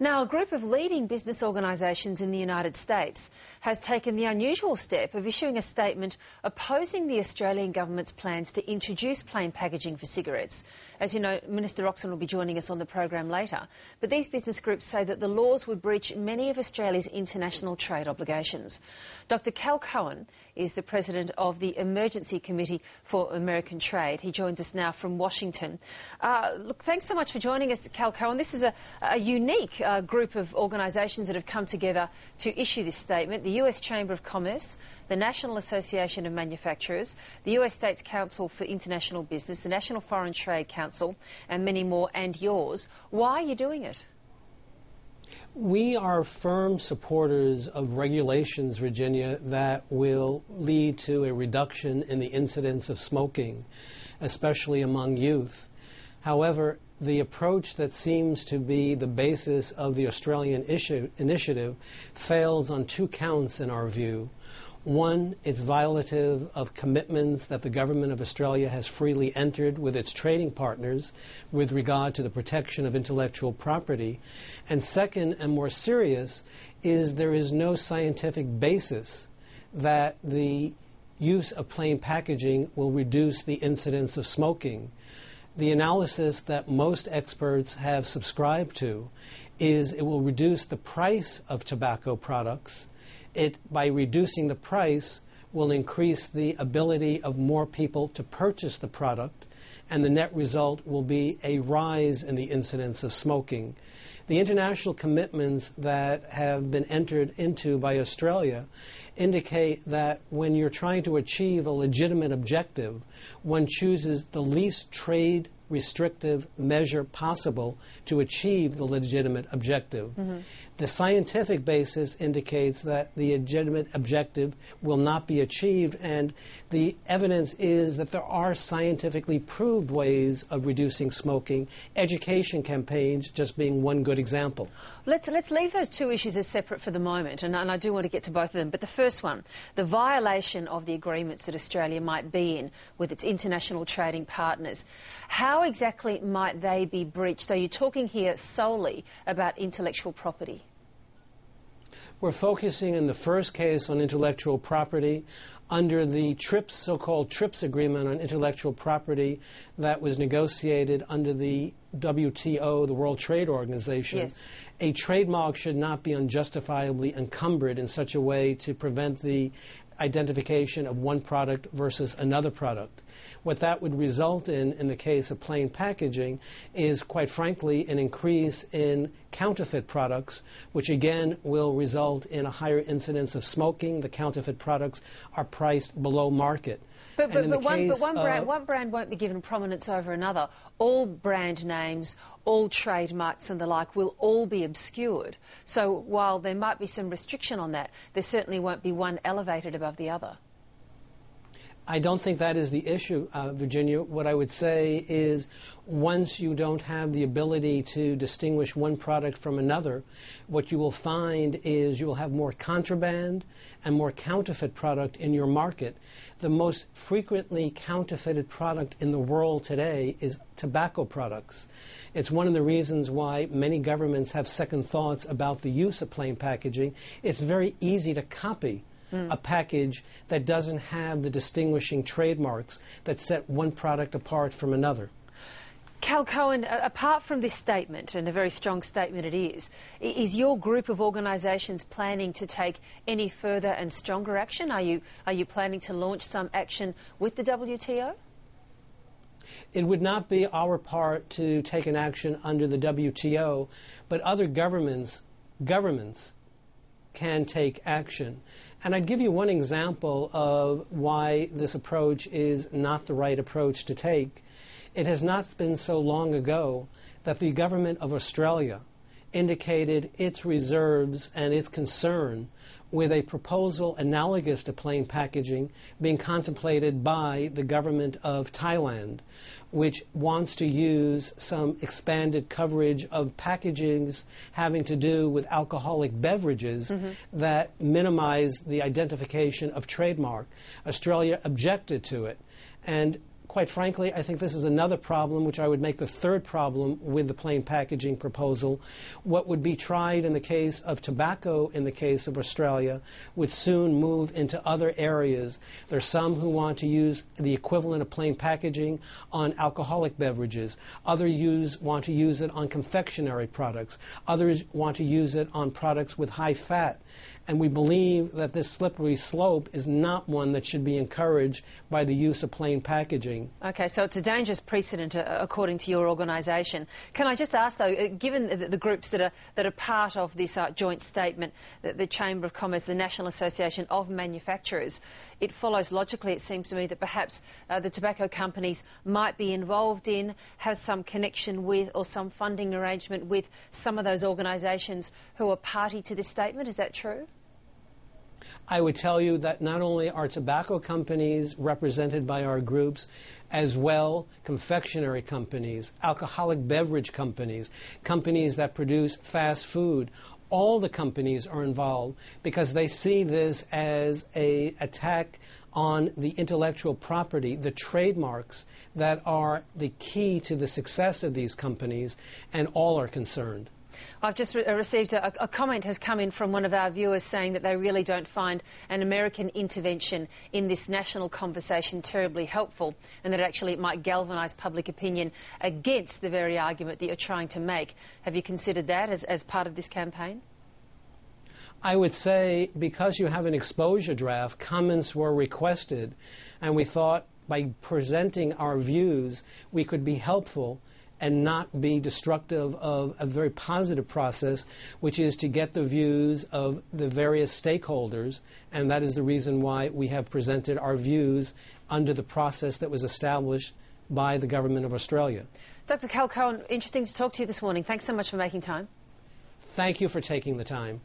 Now, a group of leading business organisations in the United States has taken the unusual step of issuing a statement opposing the Australian government's plans to introduce plain packaging for cigarettes. As you know, Minister Oxon will be joining us on the program later. But these business groups say that the laws would breach many of Australia's international trade obligations. Dr. Cal Cohen is the president of the Emergency Committee for American Trade. He joins us now from Washington. Look, thanks so much for joining us, Cal Cohen. This is a unique group of organisations that have come together to issue this statement. The US Chamber of Commerce, the National Association of Manufacturers, the US States Council for International Business, the National Foreign Trade Council, and many more, and yours. Why are you doing it? We are firm supporters of regulations, Virginia, that will lead to a reduction in the incidence of smoking, especially among youth. However, the approach that seems to be the basis of the Australian initiative fails on two counts in our view. One, it's violative of commitments that the government of Australia has freely entered with its trading partners with regard to the protection of intellectual property. And second, and more serious, is there is no scientific basis that the use of plain packaging will reduce the incidence of smoking. The analysis that most experts have subscribed to is it will reduce the price of tobacco products. By reducing the price, will increase the ability of more people to purchase the product, and the net result will be a rise in the incidence of smoking. The international commitments that have been entered into by Australia indicate that when you're trying to achieve a legitimate objective, one chooses the least trade restrictive measure possible to achieve the legitimate objective. Mm-hmm. The scientific basis indicates that the legitimate objective will not be achieved, and the evidence is that there are scientifically proved ways of reducing smoking, education campaigns just being one good example. Let's leave those two issues as separate for the moment, and I do want to get to both of them. But the first one, the violation of the agreements that Australia might be in with its international trading partners. How exactly might they be breached? Are you talking here solely about intellectual property? We're focusing in the first case on intellectual property under the TRIPS, so-called TRIPS agreement on intellectual property that was negotiated under the WTO, the World Trade Organization. Yes. A trademark should not be unjustifiably encumbered in such a way to prevent the identification of one product versus another product. What that would result in the case of plain packaging, is quite frankly an increase in counterfeit products, which again will result in a higher incidence of smoking. The counterfeit products are priced below market. But one brand won't be given prominence over another. All brand names, all trademarks and the like will all be obscured. So while there might be some restriction on that, there certainly won't be one elevated above the other. I don't think that is the issue, Virginia. What I would say is once you don't have the ability to distinguish one product from another, what you will find is you will have more contraband and more counterfeit product in your market. The most frequently counterfeited product in the world today is tobacco products. It's one of the reasons why many governments have second thoughts about the use of plain packaging. It's very easy to copy a package that doesn't have the distinguishing trademarks that set one product apart from another. Cal Cohen, apart from this statement, and a very strong statement it is your group of organisations planning to take any further and stronger action? Are you planning to launch some action with the WTO? It would not be our part to take an action under the WTO, but other governments can take action. And I'd give you one example of why this approach is not the right approach to take. It has not been so long ago that the government of Australia indicated its reserves and its concern with a proposal analogous to plain packaging being contemplated by the government of Thailand, which wants to use some expanded coverage of packagings having to do with alcoholic beverages that minimize the identification of trademark. Australia objected to it. And quite frankly, I think this is another problem, which I would make the third problem with the plain packaging proposal. What would be tried in the case of tobacco in the case of Australia would soon move into other areas. There are some who want to use the equivalent of plain packaging on alcoholic beverages. Others want to use it on confectionery products. Others want to use it on products with high fat. And we believe that this slippery slope is not one that should be encouraged by the use of plain packaging. Okay, so it's a dangerous precedent according to your organisation. Can I just ask though, given the groups that are part of this joint statement, the Chamber of Commerce, the National Association of Manufacturers, it follows logically, it seems to me, that perhaps the tobacco companies might be involved in, have some connection with or some funding arrangement with some of those organisations who are party to this statement. Is that true? I would tell you that not only are tobacco companies represented by our groups, as well confectionery companies, alcoholic beverage companies, companies that produce fast food, all the companies are involved because they see this as an attack on the intellectual property, the trademarks that are the key to the success of these companies, and all are concerned. I've just received a comment has come in from one of our viewers saying that they really don't find an American intervention in this national conversation terribly helpful, and that actually it might galvanise public opinion against the very argument that you're trying to make. Have you considered that as part of this campaign? I would say because you have an exposure draft, comments were requested, and we thought by presenting our views we could be helpful and not be destructive of a very positive process, which is to get the views of the various stakeholders, and that is the reason why we have presented our views under the process that was established by the Government of Australia. Dr. Cal Cohen, interesting to talk to you this morning. Thanks so much for making time. Thank you for taking the time.